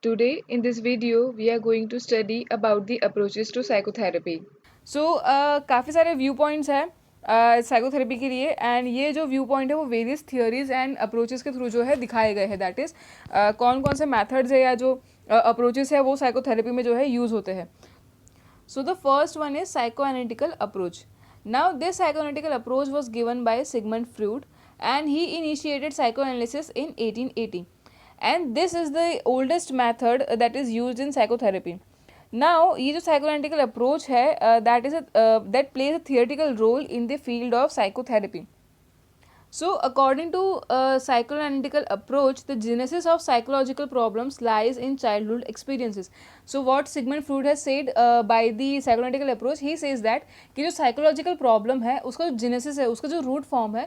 Today, in this video, we are going to study about the approaches to psychotherapy. काफ़ी सारे view points हैं psychotherapy के लिए and ये जो व्यू पॉइंट है वो वेरियस थियोरीज एंड अप्रोचेस के थ्रू जो है दिखाए गए हैं दैट इज़ कौन कौन से मेथड्स है या जो अप्रोचेस है वो साइकोथेरेपी में जो है यूज़ होते हैं. So the first one is psychoanalytical approach. Now this psychoanalytical approach was given by Sigmund Freud and he initiated psychoanalysis in 1880. And this is the oldest method that is used in psychotherapy. Now ये जो psychoanalytical approach है that plays a theoretical role in the field of psychotherapy. So, according to a psychoanalytical approach, the genesis of psychological problems lies in childhood experiences. So, what Sigmund Freud has said by the psychoanalytical approach, he says that कि जो psychological problem है उसका जो genesis है उसका जो root form है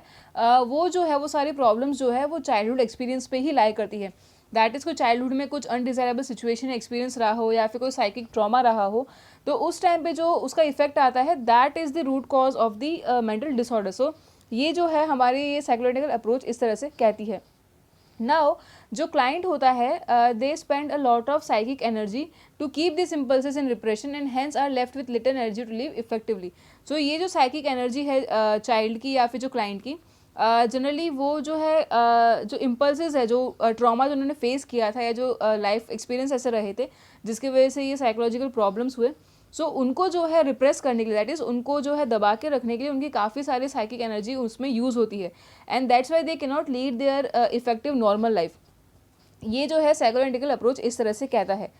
वो जो है वो सारी problems जो है वो childhood experience पे ही lie करती है. दैट इज़ कोई चाइल्डहुड में कुछ अनडिज़ायरेबल सिचुएशन एक्सपीरियंस रहा हो या फिर कोई साइकिक ट्रॉमा रहा हो तो उस टाइम पे जो उसका इफेक्ट आता है that is the root cause of the mental disorder. So ये जो है हमारी ये साइकोलॉजिकल अप्रोच इस तरह से कहती है. नाउ जो क्लाइंट होता है they spend a lot of psychic energy to keep this impulses in repression and hence are left with little energy to live effectively. So ये जो साइकिक एनर्जी है चाइल्ड की या फिर जो क्लाइंट की जनरली वो जो है जो इम्पल्सेस है जो ट्रॉमा जो उन्होंने फेस किया था या जो लाइफ एक्सपीरियंस ऐसे रहे थे जिसकी वजह से ये साइकोलॉजिकल प्रॉब्लम्स हुए. सो उनको जो है रिप्रेस करने के लिए दैट इज़ उनको जो है दबा के रखने के लिए उनकी काफ़ी सारी साइकिक एनर्जी उसमें यूज़ होती है and that's why they can not lead their effective normal life. ये जो है साइकोएनालिटिकल अप्रोच इस तरह से कहता है.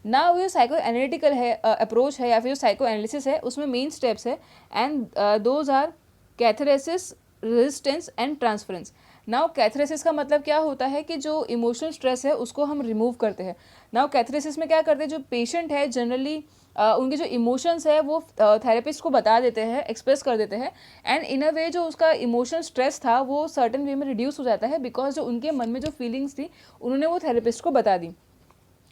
ना वो साइको एनालिटिकल है अप्रोच है या फिर जो साइको एनालिसिस है उसमें मेन स्टेप्स है and those are catharsis, resistance and transference. Now catharsis का मतलब क्या होता है कि जो इमोशनल स्ट्रेस है उसको हम रिमूव करते हैं. नाउ कैथरेसिस में क्या करते हैं जो पेशेंट है जनरली उनके जो इमोशंस है वो थेरेपिस्ट को बता देते हैं, एक्सप्रेस कर देते हैं एंड इन अ वे जो उसका इमोशनल स्ट्रेस था वो सर्टन वे में रिड्यूस हो जाता है बिकॉज जो उनके मन में जो फीलिंग्स थी उन्होंने वो थेरेपिस्ट को बता दी.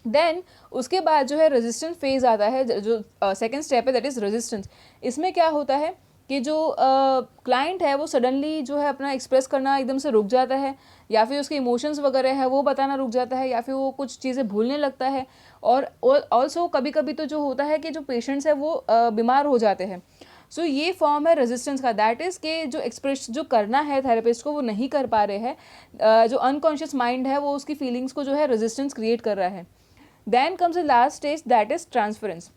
देन उसके बाद जो है रेजिस्टेंस फेज आता है जो सेकेंड स्टेप है दैट इज़ रेजिस्टेंस. इसमें क्या होता है कि जो क्लाइंट है वो सडनली जो है अपना एक्सप्रेस करना एकदम से रुक जाता है या फिर उसके इमोशंस वगैरह है वो बताना रुक जाता है या फिर वो कुछ चीज़ें भूलने लगता है. और ऑल्सो कभी कभी तो जो होता है कि जो पेशेंट्स है वो बीमार हो जाते हैं. सो ये फॉर्म है रेजिस्टेंस का दैट इज़ कि जो एक्सप्रेस जो करना है थेरेपिस्ट को वो नहीं कर पा रहे हैं. जो अनकॉन्शियस माइंड है वो उसकी फीलिंग्स को जो है रेजिस्टेंस क्रिएट कर रहा है. Then comes the last stage that is transference.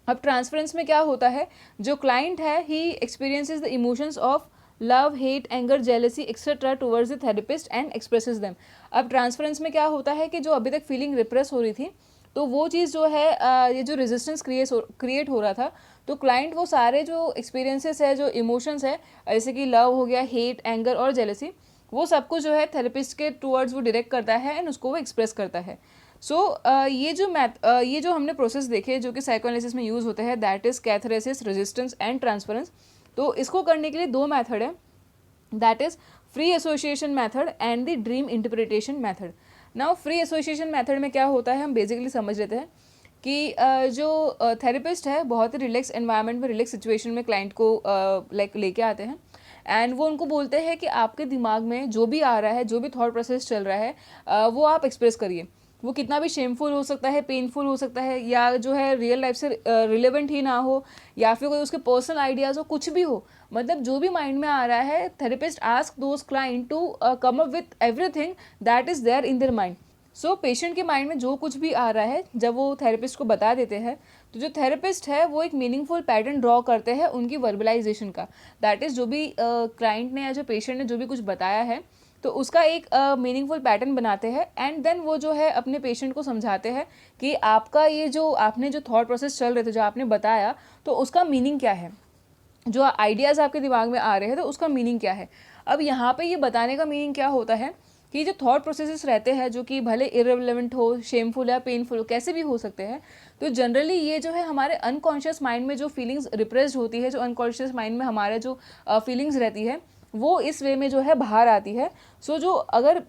अब ट्रांसफरेंस में क्या होता है जो क्लाइंट है he experiences the emotions of love, hate, anger, jealousy etcetera towards the therapist and expresses them. अब ट्रांसफरेंस में क्या होता है कि जो अभी तक फीलिंग रिप्रेस हो रही थी तो वो चीज़ जो है ये जो रेजिस्टेंस क्रिएट हो रहा था तो क्लाइंट वो सारे जो एक्सपीरियंसेस है जो इमोशंस है जैसे कि लव हो गया, हेट, एंगर और जेलसी वो सब कुछ जो है थेरेपिस्ट के टुवर्ड्स वो डायरेक्ट करता है एंड उसको वो एक्सप्रेस करता है. सो ये जो हमने प्रोसेस देखे जो कि साइकोएनालिसिस में यूज़ होते हैं that is catharsis, resistance and transference. तो इसको करने के लिए दो मेथड है that is free association method and the dream interpretation method. Now free association method में क्या होता है हम बेसिकली समझ लेते हैं कि जो थेरेपिस्ट है बहुत ही रिलैक्स एनवायरनमेंट में, रिलैक्स सिचुएशन में क्लाइंट को लाइक लेके आते हैं एंड वो उनको बोलते हैं कि आपके दिमाग में जो भी आ रहा है, जो भी थॉट प्रोसेस चल रहा है वो आप एक्सप्रेस करिए. वो कितना भी शेमफुल हो सकता है, पेनफुल हो सकता है या जो है रियल लाइफ से रिलेवेंट ही ना हो या फिर कोई उसके पर्सनल आइडियाज़ हो, कुछ भी हो. मतलब जो भी माइंड में आ रहा है therapist ask those client to come up with everything that is there in their mind. So patient के माइंड में जो कुछ भी आ रहा है जब वो थेरेपिस्ट को बता देते हैं तो जो थेरेपिस्ट है वो एक मीनिंगफुल पैटर्न ड्रॉ करते हैं उनकी वर्बलाइजेशन का. दैट इज़ जो भी क्लाइंट ने या जो पेशेंट ने जो भी कुछ बताया है तो उसका एक मीनिंगफुल पैटर्न बनाते हैं एंड देन वो जो है अपने पेशेंट को समझाते हैं कि आपका ये जो आपने जो थॉट प्रोसेस चल रहे थे जो आपने बताया तो उसका मीनिंग क्या है, जो आइडियाज़ आपके दिमाग में आ रहे हैं तो उसका मीनिंग क्या है. अब यहाँ पे ये बताने का मीनिंग क्या होता है कि जो थॉट प्रोसेसेस रहते हैं जो कि भले इररिलेवेंट हो, शेमफुल या पेनफुल हो, कैसे भी हो सकते हैं तो जनरली ये जो है हमारे अनकॉन्शियस माइंड में जो फीलिंग्स रिप्रेस्ड होती है, जो अनकॉन्शियस माइंड में हमारे जो फीलिंग्स रहती है वो इस वे में जो है बाहर आती है. सो जो अगर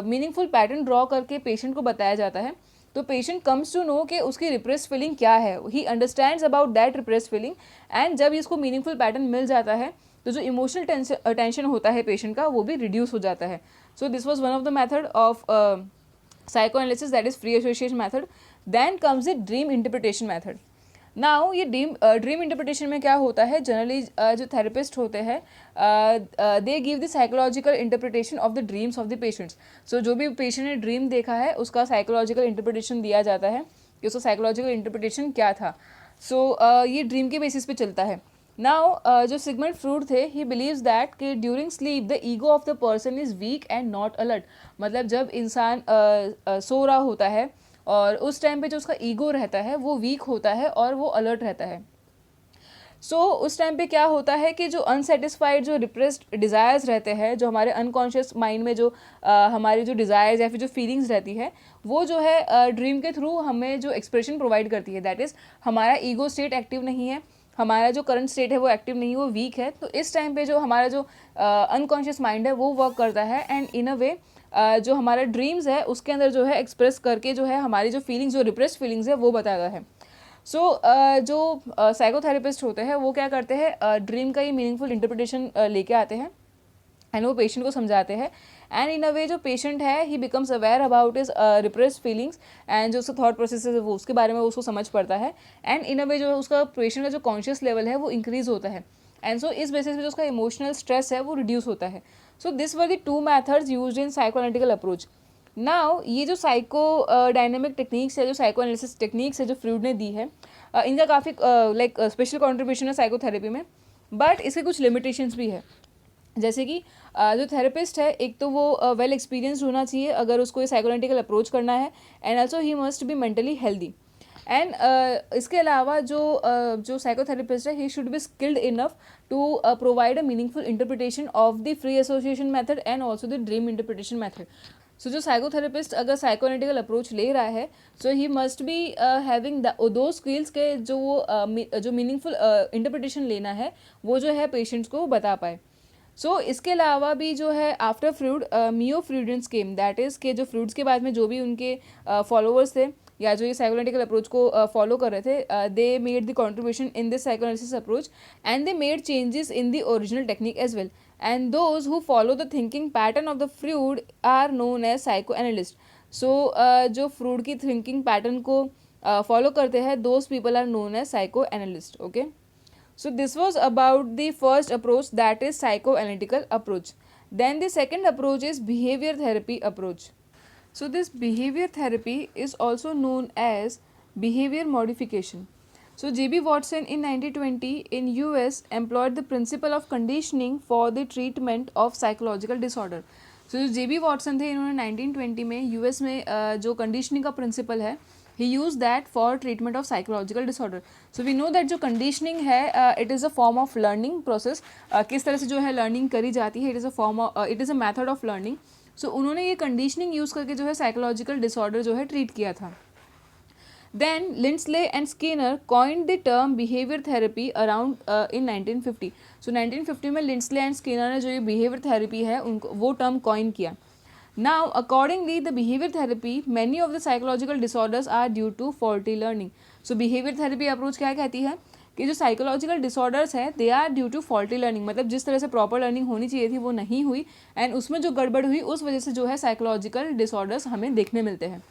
मीनिंगफुल पैटर्न ड्रॉ करके पेशेंट को बताया जाता है तो पेशेंट कम्स टू नो कि उसकी रिप्रेस्ड फीलिंग क्या है, he understands about that repressed feeling and जब इसको मीनिंगफुल पैटर्न मिल जाता है तो जो इमोशनल टेंशन होता है पेशेंट का वो भी रिड्यूस हो जाता है. So this was one of the method of psychoanalysis, that is free association method. Then comes the dream interpretation method. Now ये ड्रीम इंटरप्रिटेशन में क्या होता है, जनरली जो थेरेपिस्ट होते हैं they give the psychological interpretation of the dreams of the patients. So जो भी पेशेंट ने ड्रीम देखा है उसका साइकोलॉजिकल इंटरप्रिटेशन दिया जाता है कि उसका साइकोलॉजिकल इंटरप्रिटेशन क्या था. सो ये ड्रीम के बेसिस पे चलता है. नाउ जो सिगमंड फ्रूड थे, ही बिलीव्स दैट कि during sleep the ego of the person is week and not alert. मतलब जब इंसान सो रहा होता है और उस टाइम पे जो उसका ईगो रहता है वो वीक होता है और वो अलर्ट रहता है. सो उस टाइम पे क्या होता है कि जो अनसेटिस्फाइड, जो रिप्रेस्ड डिज़ायर्स रहते हैं, जो हमारे अनकॉन्शियस माइंड में जो हमारी जो डिज़ायर्स या फिर जो फीलिंग्स रहती है, वो जो है ड्रीम के थ्रू हमें जो एक्सप्रेशन प्रोवाइड करती है. दैट इज़ हमारा ईगो स्टेट एक्टिव नहीं है, हमारा जो करंट स्टेट है वो एक्टिव नहीं है, वो वीक है. तो इस टाइम पे जो हमारा जो अनकॉन्शियस माइंड है वो वर्क करता है एंड इन अ वे जो हमारा ड्रीम्स है उसके अंदर जो है एक्सप्रेस करके जो है हमारी जो फीलिंग्स, जो रिप्रेस्ड फीलिंग्स है वो बताता है. सो जो साइकोथेरेपिस्ट होते हैं वो क्या करते हैं, ड्रीम का ही मीनिंगफुल इंटरप्रिटेशन लेके आते हैं एंड वो पेशेंट को समझाते हैं. एंड इन अ वे जो पेशेंट है ही becomes aware about is repressed feelings and जो उसका थॉट प्रोसेस है वो उसके बारे में उसको समझ पड़ता है. एंड इन अ वे जो उसका पेशेंट का जो कॉन्शियस लेवल है वो इंक्रीज होता है. एंड सो इस बेसिस पे जो उसका इमोशनल स्ट्रेस है वो रिड्यूस होता है. So this were the 2 methods used in साइकोएनालिटिकल approach. Now ये जो साइको डायनेमिक टेक्निक्स है, जो साइको एनालिसिस टेक्निक्स है जो फ्रूड ने दी है, इनका काफ़ी लाइक स्पेशल कॉन्ट्रीब्यूशन है साइकोथेरेपी में. बट इसके कुछ लिमिटेशंस भी है. जैसे कि जो थेरेपिस्ट है, एक तो वो वेल एक्सपीरियंस्ड होना चाहिए अगर उसको ये साइकोएनालिटिकल अप्रोच करना है. And also he must be mentally healthy. And इसके अलावा जो साइकोथेरेपिस्ट है, he should be skilled enough to provide a meaningful interpretation of the free association method and also the dream interpretation method. So जो psychotherapist अगर psychoanalytical approach ले रहा है, so he must be having दो skills के जो वो जो मीनिंगफुल इंटरप्रिटेशन लेना है वो जो है पेशेंट्स को बता पाए. सो इसके अलावा भी जो है after Freud neo Freudian scheme, that is के जो फ्रूड्स के बाद में जो भी उनके फॉलोअर्स थे या जो ये साइकोएनालिटिकल अप्रोच को फॉलो कर रहे थे, they made the contribution in this psychoanalysis approach and they made changes in the original technique as well. And those who follow the thinking pattern of the Freud are known as psychoanalyst. So जो Freud की thinking pattern को follow करते हैं, those people are known as psychoanalyst. Okay, so this was about the first approach, that is psychoanalytical approach. Then the second approach is behavior therapy approach. So this behavior therapy is also known as behavior modification. So J.B. Watson in 1920 in US employed the principle of conditioning for the treatment of psychological disorder. So जो J.B. Watson थे, इन्होंने 1920 में US में जो conditioning का principal है, he used that for treatment of psychological disorder. So we know that जो conditioning है, it is a form of learning process. किस तरह से जो है लर्निंग करी जाती है, it is a method of learning. So उन्होंने ये कंडीशनिंग यूज़ करके जो है साइकोलॉजिकल डिसऑर्डर जो है ट्रीट किया था. Then Lindsley and Skinner coined the term behavior therapy around in 1950. So 1950 में Lindsley and Skinner ने जो ये behavior therapy है उनको वो term coin किया. Now accordingly the behavior therapy, many of the psychological disorders are due to faulty learning. So behavior therapy approach क्या कहती है कि जो psychological disorders है they are due to faulty learning. मतलब जिस तरह से proper learning होनी चाहिए थी वो नहीं हुई and उसमें जो गड़बड़ हुई उस वजह से जो है psychological disorders हमें देखने मिलते हैं.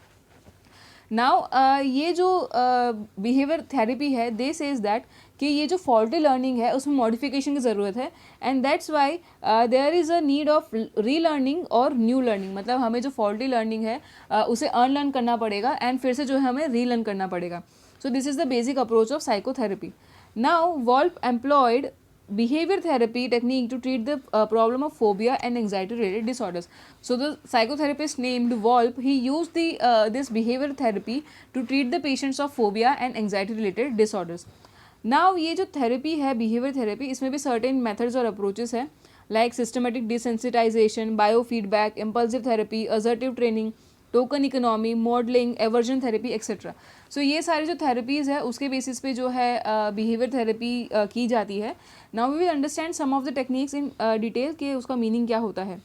नाउ ये जो बिहेवियर थेरेपी है, दे सेज दैट कि ये जो फॉल्टी लर्निंग है उसमें मॉडिफिकेशन की ज़रूरत है and that's why there is a need of relearning और न्यू लर्निंग. मतलब हमें जो फॉल्टी लर्निंग है उसे अनलर्न करना पड़ेगा एंड फिर से जो है हमें री लर्न करना पड़ेगा. So this is the basic approach of psychotherapy. Now Wolpe employed behavior therapy technique to treat the problem of phobia and anxiety related disorders. So the psychotherapist named Wolf, he used this behavior therapy to treat the patients of phobia and anxiety related disorders. Now ये जो therapy है behavior therapy, इसमें भी certain methods और approaches हैं like systematic desensitization, biofeedback, impulsive therapy, assertive training, token economy, modelling, aversion therapy etcetera. So ये सारी जो थेरेपीज़ है उसके बेसिस पे जो है बिहेवियर थेरेपी की जाती है. Now we will understand some of the techniques in detail कि उसका मीनिंग क्या होता है.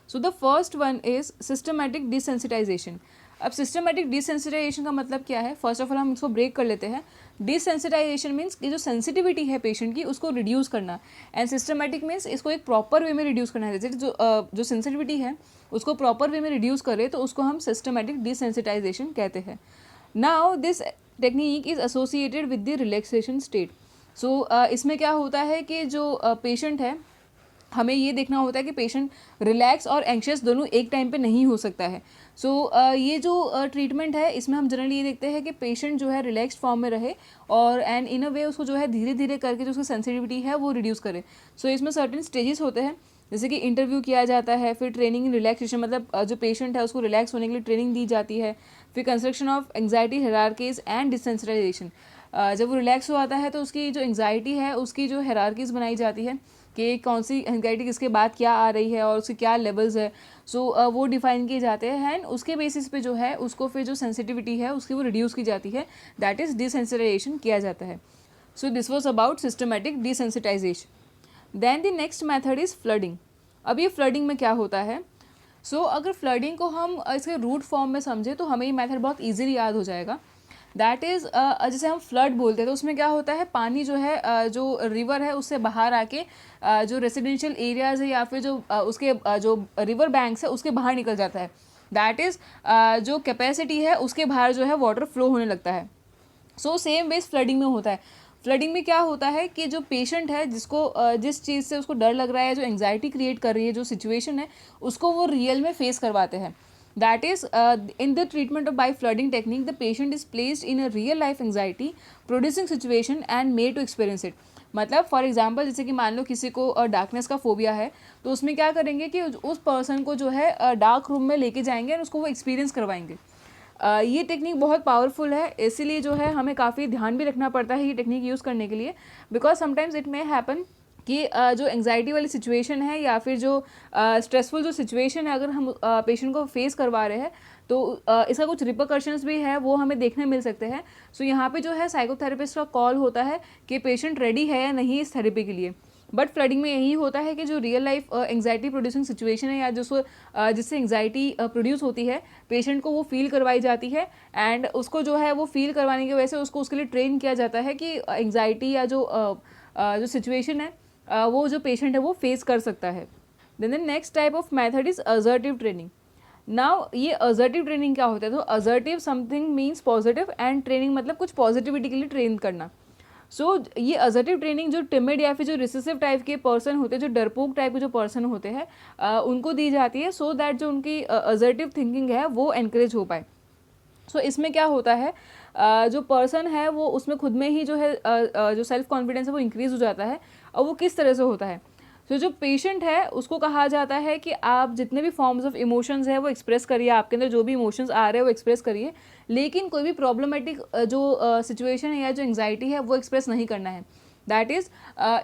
So the first one is systematic desensitization. अब सिस्टमेटिक डिसेंसिटाइजेशन का मतलब क्या है, फर्स्ट ऑफ ऑल हम इसको ब्रेक कर लेते हैं. डिसेंसिटाइजेशन मीन्स कि जो सेंसिटिविटी है पेशेंट की उसको रिड्यूस करना, एंड सिस्टमेटिक मीन्स इसको एक प्रॉपर वे में रिड्यूस करना है. जैसे जो सेंसिटिविटी है उसको प्रॉपर वे में रिड्यूस करे तो उसको हम सिस्टमेटिक डिसेंसिटाइजेशन कहते हैं. Now this technique is associated with the relaxation state. So इसमें क्या होता है कि जो पेशेंट है, हमें ये देखना होता है कि पेशेंट रिलैक्स और एंशियस दोनों एक टाइम पे नहीं हो सकता है. सो ये जो ट्रीटमेंट है इसमें हम जनरली ये देखते हैं कि पेशेंट जो है रिलैक्स्ड फॉर्म में रहे और एंड इन अ वे उसको जो है धीरे धीरे करके जो उसकी सेंसिटिविटी है वो रिड्यूस करे. सो इसमें सर्टेन स्टेजेस होते हैं, जैसे कि इंटरव्यू किया जाता है, फिर ट्रेनिंग इन रिलैक्सेशन मतलब जो पेशेंट है उसको रिलैक्स होने के लिए ट्रेनिंग दी जाती है, फिर construction of anxiety hierarchies and desensitization. जब वो रिलैक्स हो आता है तो उसकी जो एंग्जाइटी है उसकी जो हायरार्कीज बनाई जाती है कि कौन सी एंग्जाइटी किसके बाद क्या आ रही है और उसके क्या लेवल्स है. सो वो डिफाइन किए जाते हैं एंड उसके बेसिस पे जो है उसको फिर जो सेंसिटिविटी है उसकी वो रिड्यूस की जाती है, दैट इज़ डिसेंसिटाइजेशन किया जाता है. So this was about systematic desensitization. Then the next method is flooding. अब ये फ्लडिंग में क्या होता है, अगर फ्लडिंग को हम इसके रूट फॉर्म में समझें तो हमें ये मेथड बहुत ईजिली याद हो जाएगा. दैट इज़ जैसे हम फ्लड बोलते हैं तो उसमें क्या होता है, पानी जो है जो रिवर है उससे बाहर आके जो रेसिडेंशियल एरियाज़ है या फिर जो उसके जो रिवर बैंक्स है उसके बाहर निकल जाता है. दैट इज़ जो कैपेसिटी है उसके बाहर जो है वाटर फ्लो होने लगता है. सो सेम वेज फ्लडिंग में होता है. फ्लडिंग में क्या होता है कि जो पेशेंट है जिसको जिस चीज़ से उसको डर लग रहा है, जो एंग्जाइटी क्रिएट कर रही है जो सिचुएशन है, उसको वो रियल में फेस करवाते हैं. That is, in the treatment of by flooding technique, the patient is placed in a real life anxiety producing situation and made to experience it. मतलब फॉर एग्जाम्पल जैसे कि मान लो किसी को डार्कनेस का फोबिया है तो उसमें क्या करेंगे कि उस पर्सन को जो है डार्क रूम में लेके जाएंगे और उसको वो एक्सपीरियंस करवाएंगे. ये टेक्निक बहुत पावरफुल है, इसीलिए जो है हमें काफ़ी ध्यान भी रखना पड़ता है ये टेक्निक यूज़ करने के लिए, because sometimes it may happen कि जो एंग्जाइटी वाली सिचुएशन है या फिर जो स्ट्रेसफुल जो सिचुएशन है अगर हम पेशेंट को फेस करवा रहे हैं तो इसका कुछ रिपरकशंस भी है वो हमें देखने मिल सकते हैं. सो यहाँ पे जो है साइकोथेरेपिस्ट का कॉल होता है कि पेशेंट रेडी है या नहीं इस थेरेपी के लिए. बट फ्लडिंग में यही होता है कि जो real life anxiety producing situation है या जिससे एंग्जाइटी प्रोड्यूस होती है पेशेंट को वो फील करवाई जाती है एंड उसको जो है वो फील करवाने की वजह से उसको उसके लिए ट्रेन किया जाता है कि एंग्जाइटी या जो सिचुएशन है वो जो पेशेंट है वो फेस कर सकता है. Then the next type of method is assertive training. Now ये असर्टिव ट्रेनिंग क्या होता है, तो assertive something means positive and training मतलब कुछ पॉजिटिविटी के लिए ट्रेन करना. ये असर्टिव ट्रेनिंग जो टिमिड या फिर जो रिसेसिव टाइप के पर्सन होते हैं, जो डरपोक टाइप के जो पर्सन होते हैं उनको दी जाती है सो दैट जो उनकी असर्टिव थिंकिंग है वो एनकरेज हो पाए. इसमें क्या होता है, जो पर्सन है वो उसमें खुद में ही जो है जो सेल्फ कॉन्फिडेंस है वो इंक्रीज़ हो जाता है. और वो किस तरह से होता है, जो पेशेंट है उसको कहा जाता है कि आप जितने भी फॉर्म्स ऑफ इमोशंस है वो एक्सप्रेस करिए, आपके अंदर जो भी इमोशंस आ रहे हैं वो एक्सप्रेस करिए, लेकिन कोई भी प्रॉब्लमेटिक जो सिचुएशन है या जो एंग्जाइटी है वो एक्सप्रेस नहीं करना है. दैट इज़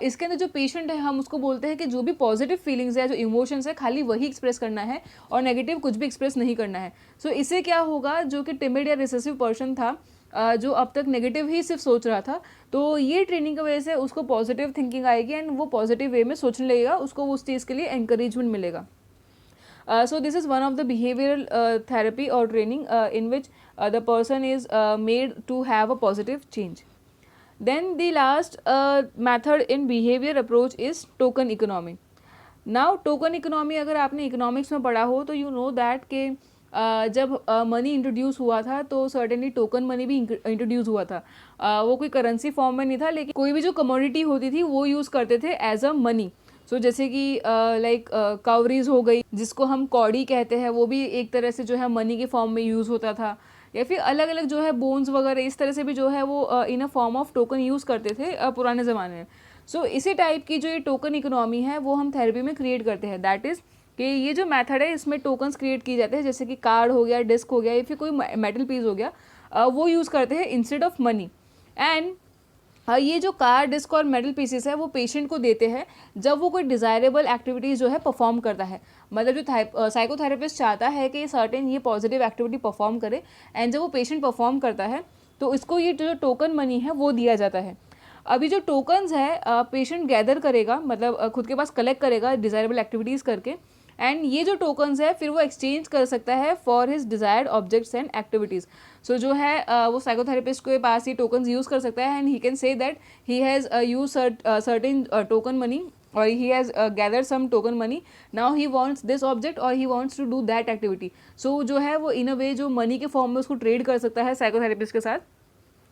इसके अंदर जो पेशेंट है हम उसको बोलते हैं कि जो भी पॉजिटिव फीलिंग्स है जो इमोशंस है खाली वही एक्सप्रेस करना है और नेगेटिव कुछ भी एक्सप्रेस नहीं करना है. इससे क्या होगा, जो कि टिमिड या रिसेसिव पर्सन था जो अब तक नेगेटिव ही सिर्फ सोच रहा था, तो ये ट्रेनिंग की वजह से उसको पॉजिटिव थिंकिंग आएगी एंड वो पॉजिटिव वे में सोचने लगेगा, उसको उस चीज़ के लिए एनकरेजमेंट मिलेगा. This is one of the behavioral therapy or training in which the person is made to have a positive change. Then the last method in behavior approach is token economy. Now token economy अगर आपने economics में पढ़ा हो तो you know that कि जब money introduce हुआ था तो सर्टेनली टोकन मनी भी इंट्रोड्यूस हुआ था. वो कोई करेंसी फॉर्म में नहीं था, लेकिन कोई भी जो कमोडिटी होती थी वो यूज़ करते थे एज अ मनी. जैसे कि लाइक कावरीज हो गई जिसको हम कौड़ी कहते हैं, वो भी एक तरह से जो है मनी के फॉर्म में यूज़ होता था, या फिर अलग अलग जो है बोन्स वगैरह इस तरह से भी जो है वो in a form of token use करते थे पुराने ज़माने में. इसी टाइप की जो ये टोकन इकोनॉमी है वो हम थेरेपी में क्रिएट करते हैं. दैट इज़ कि ये जो मेथड है इसमें टोकन्स क्रिएट किए जाते हैं, जैसे कि कार्ड हो गया, डिस्क हो गया या फिर कोई मेटल पीस हो गया, वो यूज़ करते हैं इंस्टेड ऑफ मनी. एंड ये जो कार्ड, डिस्क और मेटल पीसेस है वो पेशेंट को देते हैं जब वो कोई डिज़ायरेबल एक्टिविटीज़ जो है परफॉर्म करता है. मतलब जो साइकोथेरेपिस्ट चाहता है कि सर्टेन ये पॉजिटिव एक्टिविटी परफॉर्म करे, एंड जब वो पेशेंट परफॉर्म करता है तो इसको ये जो टोकन मनी है वो दिया जाता है. अभी जो टोकन्स है पेशेंट गैदर करेगा, मतलब खुद के पास कलेक्ट करेगा डिज़ायरेबल एक्टिविटीज़ करके, एंड ये जो टोकन्स है फिर वो एक्सचेंज कर सकता है for his desired objects and activities. So जो है वो साइकोथेरेपिस्ट के पास ये टोकन्स यूज़ कर सकता है and he can say that he has use certain token money or he has gathered some token money. Now he wants this object or he wants to do that activity. So जो है वो in a way जो money के form में उसको trade कर सकता है psychotherapist के साथ,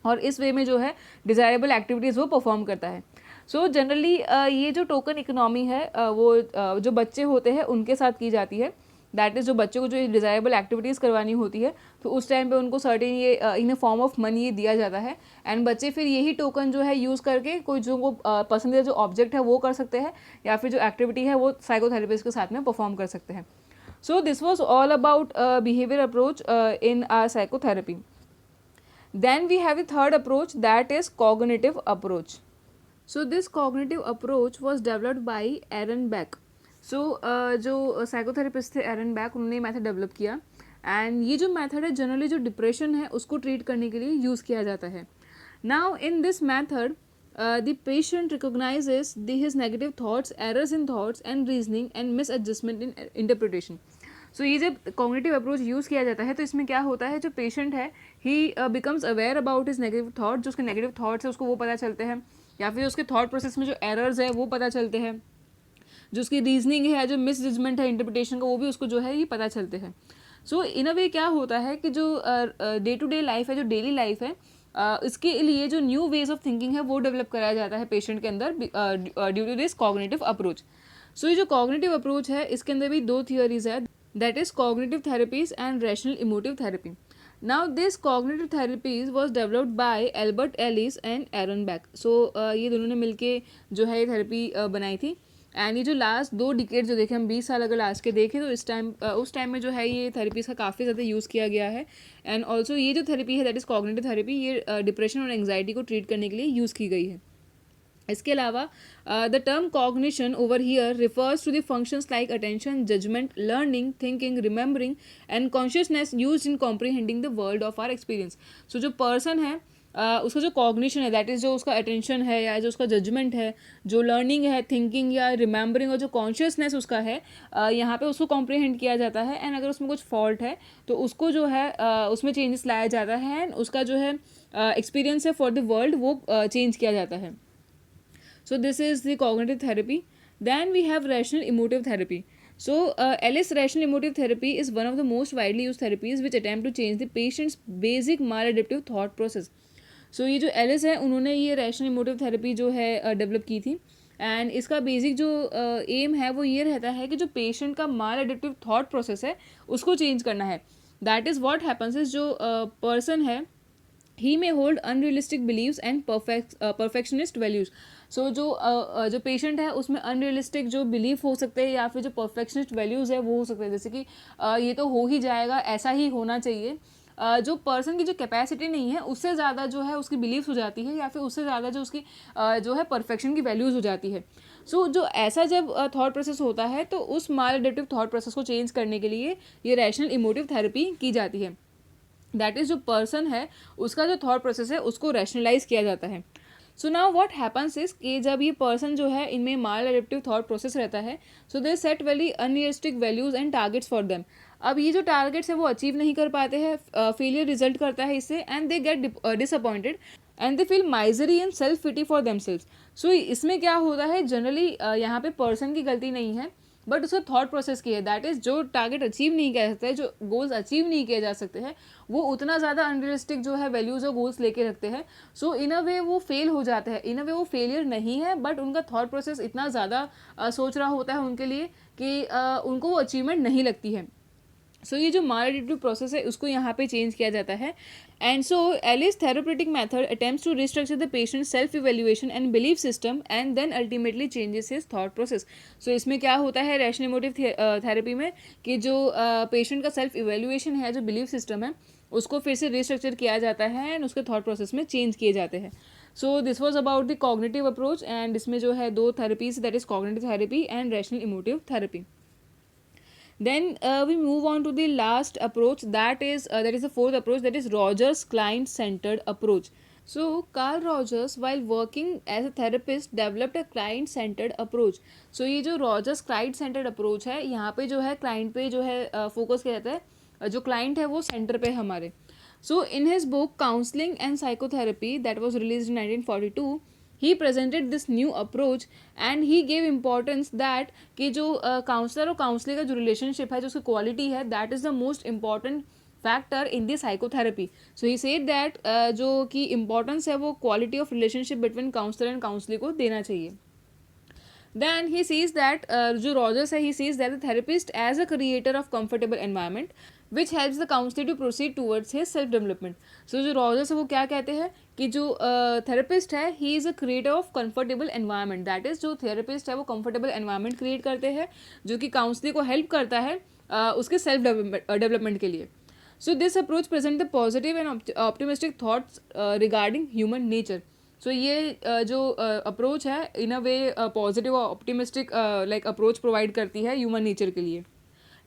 और इस वे में जो है डिज़ायरेबल एक्टिविटीज़ वो परफॉर्म करता है. सो जनरली ये जो टोकन इकोनॉमी है वो जो बच्चे होते हैं उनके साथ की जाती है. दैट इज़ जो बच्चों को जो डिज़ायरेबल एक्टिविटीज़ करवानी होती है तो उस टाइम पे उनको सर्टेन ये इन अ फॉर्म ऑफ मनी ये दिया जाता है एंड बच्चे फिर यही टोकन जो है यूज़ करके कोई जो वो पसंदीदा जो ऑब्जेक्ट है वो कर सकते हैं या फिर जो एक्टिविटी है वो साइकोथेरेपिस्ट के साथ में परफॉर्म कर सकते हैं. सो this was all about behaviour approach in are psychotherapy. Then we have the third approach, that is cognitive approach. So this cognitive approach was developed by Aaron Beck. So जो psychotherapist थे एरन back उन्होंने method develop किया and ये जो method है generally जो depression है उसको ट्रीट करने के लिए यूज़ किया जाता है. Now in this method the patient recognizes his negative thoughts, errors in thoughts and reasoning and misadjustment in interpretation. सो ये जब कॉग्निटिव अप्रोच यूज़ किया जाता है तो इसमें क्या होता है, जो पेशेंट है ही becomes aware about his negative thought. जो उसके नेगेटिव थॉट्स है उसको वो पता चलते हैं, या फिर उसके थॉट प्रोसेस में जो एरर्स है वो पता चलते हैं, जो उसकी रीजनिंग है, जो मिस जजमेंट है इंटरप्रिटेशन का, वो भी उसको जो है ये पता चलते हैं. सो इन अ वे क्या होता है कि जो डे टू डे लाइफ है, जो डेली लाइफ है, इसके लिए जो न्यू वेज ऑफ थिंकिंग है वो डेवलप कराया जाता है पेशेंट के अंदर due to this cognitive approach. So ये जो कॉग्निटिव अप्रोच है इसके अंदर भी दो थियोरीज है, that is cognitive therapies and rational emotive therapy. Now this cognitive therapies was developed by Albert Ellis and Aaron Beck. So ये दोनों ने मिलके जो है ये थेरेपी बनाई थी एंड ये जो लास्ट 2 डिकेड जो देखे हम 20 साल अगर लास्ट के देखें तो इस टाइम उस टाइम में जो है ये थेरेपीज़ का काफ़ी ज़्यादा यूज़ किया गया है. एंड ऑल्सो ये जो थेरेपी है दैट इज़ कॉग्निटिव थेरेपी, ये डिप्रेशन और एंग्जाइटी को ट्रीट करने के लिए यूज़ की गई है. इसके अलावा the term cognition over here refers to the functions like attention, judgement, learning, thinking, remembering and consciousness used in comprehending the world of our experience. So जो पर्सन है उसका जो कॉग्निशन है दैट इज़ जो उसका अटेंशन है या जो उसका जजमेंट है, जो लर्निंग है, थिंकिंग या रिमेंबरिंग, और जो कॉन्शियसनेस उसका है यहाँ पे उसको कॉम्प्रीहेंड किया जाता है. एंड अगर उसमें कुछ फॉल्ट है तो उसको जो है उसमें चेंजेस लाया जाता है एंड उसका जो है एक्सपीरियंस है फॉर द वर्ल्ड वो चेंज किया जाता है. So this is the cognitive therapy. Then we have rational emotive therapy. So Ellis rational emotive therapy is one of the most widely used therapies which attempt to change the patient's basic maladaptive thought process. So ये जो Alice है उन्होंने ये rational emotive therapy जो है develop की थी and इसका बेसिक जो एम है वो ये रहता है कि जो पेशेंट का माल एडिक्टिव थॉट प्रोसेस है उसको चेंज करना है. That is what happens is जो पर्सन है he may hold unrealistic beliefs and perfectionist values. So जो पेशेंट है उसमें अनरियलिस्टिक जो बिलीफ हो सकते हैं या फिर जो परफेक्शनिस्ट वैल्यूज़ है वो हो सकते हैं, जैसे कि ये तो हो ही जाएगा, ऐसा ही होना चाहिए. जो पर्सन की जो कैपेसिटी नहीं है उससे ज़्यादा जो है उसकी बिलीव्स हो जाती है या फिर उससे ज़्यादा जो उसकी जो है परफेक्शन की वैल्यूज़ हो जाती है. सो जो ऐसा जब थॉट प्रोसेस होता है तो उस मालएडेप्टिव थॉट प्रोसेस को चेंज करने के लिए ये रैशनल इमोटिव थेरेपी की जाती है. दैट इज़ जो पर्सन है उसका जो थॉट प्रोसेस है उसको रैशनलाइज किया जाता है. So now what happens is कि जब ये पर्सन जो है इनमें माल एडेप्टिव थॉट प्रोसेस रहता है so they set very unrealistic values and targets for them. अब ये जो टारगेट्स है वो अचीव नहीं कर पाते हैं, फेलियर रिजल्ट करता है इससे and they get disappointed and they feel misery and self pity for themselves. So इसमें क्या होता है जनरली यहाँ पे पर्सन की गलती नहीं है बट उसका थॉट प्रोसेस की है. दैट इज़ जो टारगेट अचीव नहीं किया सकते, जो गोल्स अचीव नहीं किए जा सकते हैं वो उतना ज़्यादा अनरियलिस्टिक जो है वैल्यूज़ और गोल्स लेके रखते हैं. सो इन अ वे वो फेल हो जाते हैं. इन अ वे वो फेलियर नहीं है बट उनका थॉट प्रोसेस इतना ज़्यादा सोच रहा होता है उनके लिए कि उनको वो अचीवमेंट नहीं लगती है. सो ये जो मालएडिक्टिव प्रोसेस है उसको यहाँ पे चेंज किया जाता है. And so Ellis therapeutic method attempts to restructure the patient self evaluation and belief system and then ultimately changes his thought process. So इसमें क्या होता है रैशनल इमोटिव थेरेपी में कि जो पेशेंट का सेल्फ इवेल्युएशन है, जो बिलीफ सिस्टम है, उसको फिर से रिस्ट्रक्चर किया जाता है एंड उसके थॉट प्रोसेस में चेंज किए जाते हैं. सो this was about the cognitive approach and इसमें जो है 2 therapies that is cognitive therapy and rational emotive therapy. Then we move on to the last approach that is the fourth approach, that is Rogers Client centered approach. So, Carl Rogers, while working as a therapist, developed a client-centered approach. So, ये जो Rogers client-centered approach है, यहाँ पे जो है client पे जो है फोकस किया जाता है, जो client है वो center पे है हमारे. So, in his book Counseling and Psychotherapy that was released in 1942, he presented this new approach and he gave importance that कि जो काउंसलर और काउंसलर का जो रिलेशनशिप है, जो उसकी क्वालिटी है, that is the most important factor in the psychotherapy. So he said that जो कि इम्पोर्टेंस है वो quality of relationship between counsellor and counsellor को देना चाहिए. Then he sees that जो Rogers है, he sees that the therapist as a creator of comfortable environment which helps the counselor to proceed towards his self development. So जो Rogers है वो क्या कहते हैं कि जो therapist है, he is a creator of comfortable environment. That is, जो therapist है वो comfortable environment create करते हैं जो कि counselor को help करता है उसके self development के लिए. So this approach presents the positive and optimistic thoughts regarding human nature. सो ये जो अप्रोच है इन अ वे पॉजिटिव और ऑप्टिमिस्टिक लाइक अप्रोच प्रोवाइड करती है ह्यूमन नेचर के लिए.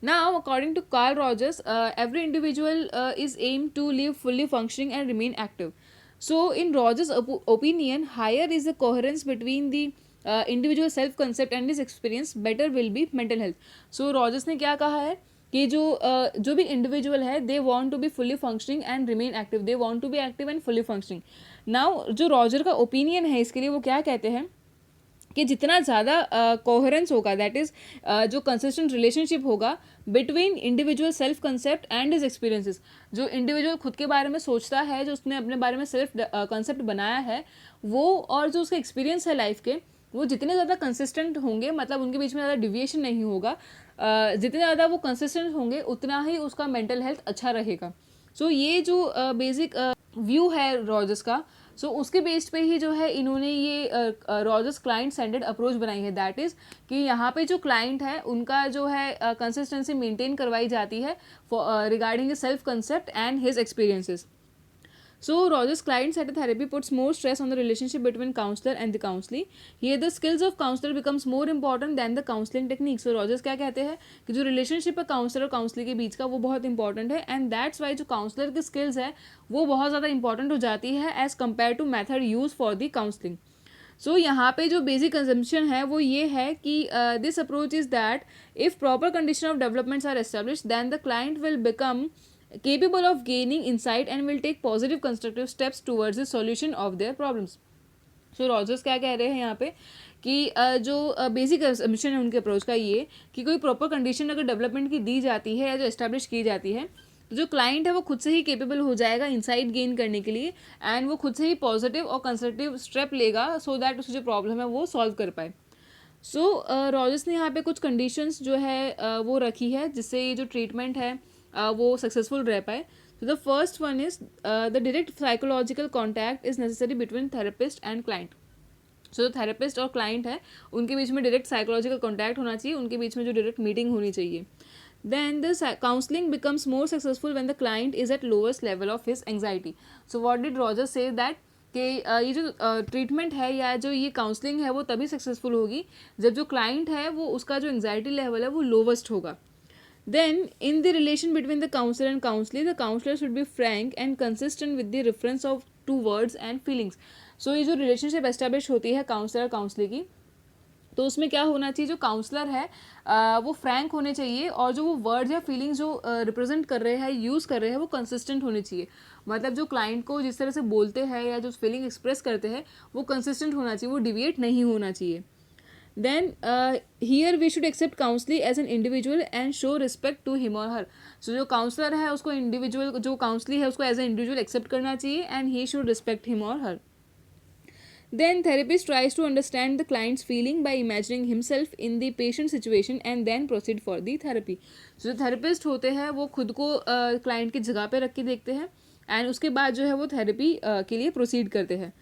Now according to Carl Rogers, every individual is aim to live fully functioning and remain active. So in Rogers opinion, higher is the coherence between the individual self concept and his experience, better will be mental health. So Rogers ने क्या कहा है कि जो भी individual है, they want to B fully functioning and remain active, they want to be active and fully functioning. Now जो Roger का ओपिनियन है इसके लिए, वो क्या कहते हैं कि जितना ज़्यादा कोहेरेंस होगा, दैट इज़ जो कंसिस्टेंट रिलेशनशिप होगा between individual self concept and his experiences, जो इंडिविजुअल खुद के बारे में सोचता है, जो उसने अपने बारे में सेल्फ कंसेप्ट बनाया है वो, और जो उसका एक्सपीरियंस है लाइफ के, वो जितने ज़्यादा कंसिस्टेंट होंगे, मतलब उनके बीच में ज़्यादा डिविएशन नहीं होगा, जितने ज़्यादा वो कंसिस्टेंट होंगे उतना ही उसका मेंटल हेल्थ अच्छा रहेगा. सो ये जो बेसिक व्यू है रॉजर्स का, सो उसके बेस्ड पे ही जो है इन्होंने ये रॉजर्स क्लाइंट सेंटर्ड अप्रोच बनाई है. दैट इज़ कि यहाँ पे जो क्लाइंट है उनका जो है कंसिस्टेंसी मेंटेन करवाई जाती है regarding self concept and his experiences. So Rogers' client centered therapy puts more stress on the relationship between counselor and the counselee. Here the skills of counselor becomes more important than the counseling technique. So Rogers क्या कहते हैं कि जो relationship है counselor और counselee के बीच का वो बहुत important है, and that's why जो counselor की skills है वो बहुत ज़्यादा important हो जाती है as compared to method used for the counseling. सो यहाँ पे जो बेसिक कंजम्पशन है वो ये है कि this approach is that if proper condition of developments are establish, then the client will become capable of gaining insight and will take positive constructive steps towards the solution of their problems. So Rogers क्या कह रहे हैं यहाँ पे कि जो basic assumption है उनके अप्रोच का ये कि कोई प्रॉपर कंडीशन अगर डेवलपमेंट की दी जाती है या जो एस्टेब्लिश की जाती है, तो जो क्लाइंट है वो खुद से ही केपेबल हो जाएगा इंसाइट गेन करने के लिए, एंड वो खुद से ही पॉजिटिव और कंस्ट्रक्टिव स्टेप लेगा सो दैट उसकी जो प्रॉब्लम है वो सॉल्व कर पाए. सो रॉजर्स ने यहाँ पे कुछ कंडीशंस जो है वो रखी है जिससे ये जो ट्रीटमेंट है वो सक्सेसफुल रह पाए. तो the first one is the direct psychological contact is necessary between therapist and client. So जो थेरेपिस्ट और क्लाइंट है उनके बीच में डायरेक्ट साइकोलॉजिकल कॉन्टैक्ट होना चाहिए, उनके बीच में जो डायरेक्ट मीटिंग होनी चाहिए. Then the counselling becomes more successful when the client is at lowest level of his anxiety. So what did Roger say that कि ये जो ट्रीटमेंट है या जो ये काउंसलिंग है वो तभी सक्सेसफुल होगी जब जो क्लाइंट है वो उसका जो एंग्जाइटी लेवल है वो लोवेस्ट होगा. Then, in the relation between the counselor and counselee, the counselor should be frank and consistent with the reference of to words and feelings. So ये जो relationship establish होती है काउंसलर और counsellee की, तो उसमें क्या होना चाहिए, जो काउंसलर है वो फ्रैंक होने चाहिए, और जो वो वर्ड्स या फीलिंग्स जो रिप्रेजेंट कर रहे हैं, यूज़ कर रहे हैं, वो कंसिस्टेंट होने चाहिए. मतलब जो क्लाइंट को जिस तरह से बोलते हैं या जो फीलिंग एक्सप्रेस करते हैं वो कंसिस्टेंट होना चाहिए, वो डिविएट नहीं होना चाहिए. Then here we should accept counselee as an individual and show respect to him or her. So जो counselor है उसको individual, जो counselee है उसको as an individual accept करना चाहिए and he should respect him or her. Then therapist tries to understand the client's feeling by imagining himself in the patient situation and then proceed for the therapy. So जो therapist होते हैं वो खुद को client की जगह पे रख के देखते हैं and उसके बाद जो है वो therapy के लिए proceed करते हैं.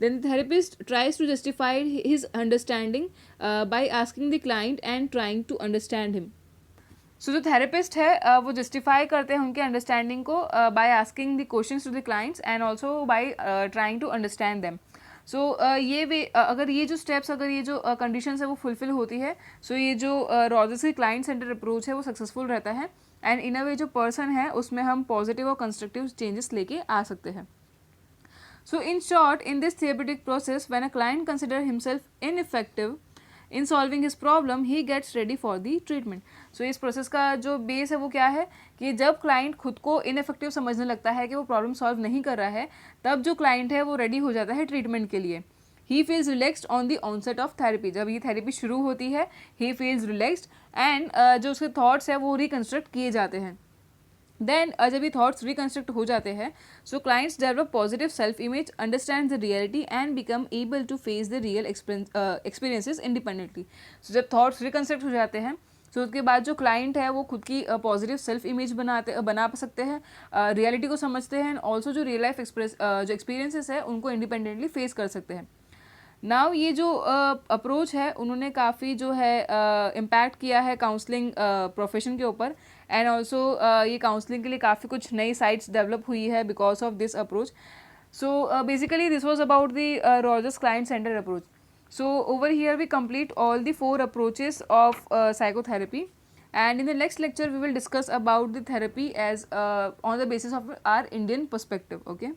Then the therapist tries to justify his understanding by asking the client and trying to understand him. So जो therapist है वो justify करते हैं उनके understanding को by asking the questions to the clients and also by trying to understand them. So ये वे अगर ये जो steps, अगर ये जो conditions है वो fulfill होती है, so ये जो रॉजर्स की client centered approach है वो successful रहता है, and in a way जो person है उसमें हम positive और constructive changes लेके आ सकते हैं. So in short, in this therapeutic process, when a client considers himself ineffective in solving his problem, he gets ready for the treatment. So इस process का जो बेस है वो क्या है कि जब क्लाइंट खुद को इनफेक्टिव समझने लगता है कि वो प्रॉब्लम सॉल्व नहीं कर रहा है, तब जो क्लाइंट है वो रेडी हो जाता है ट्रीटमेंट के लिए. He feels relaxed on the onset of therapy. जब ये थेरेपी शुरू होती है, ही फील्स रिलैक्सड एंड जो उसके थॉट्स है वो रिकन्स्ट्रक्ट किए जाते हैं. देन जब ये थॉट्स रिकन्स्ट्रक्ट हो जाते हैं, so clients develop positive self image, understand the reality and become able to face the real experiences independently. So जब थॉट्स रिकन्स्ट्रक्ट हो जाते हैं, सो उसके बाद जो क्लाइंट है वो खुद की पॉजिटिव सेल्फ इमेज बना सकते हैं, रियलिटी को समझते हैं, एंड ऑल्सो जो रियल लाइफ जो एक्सपीरियंसेस है उनको इंडिपेंडेंटली फेस कर सकते हैं. नाउ ये जो अप्रोच है उन्होंने काफ़ी जो है इम्पैक्ट किया है काउंसलिंग प्रोफेशन के ऊपर, एंड ऑल्सो ये काउंसलिंग के लिए काफ़ी कुछ नई साइट्स डेवलप हुई है because of this approach. So basically this was about the Rogers client centre approach. So over here we complete all the 4 approaches of psychotherapy, and in the next lecture we will discuss about the therapy as on the basis of our Indian perspective. Okay.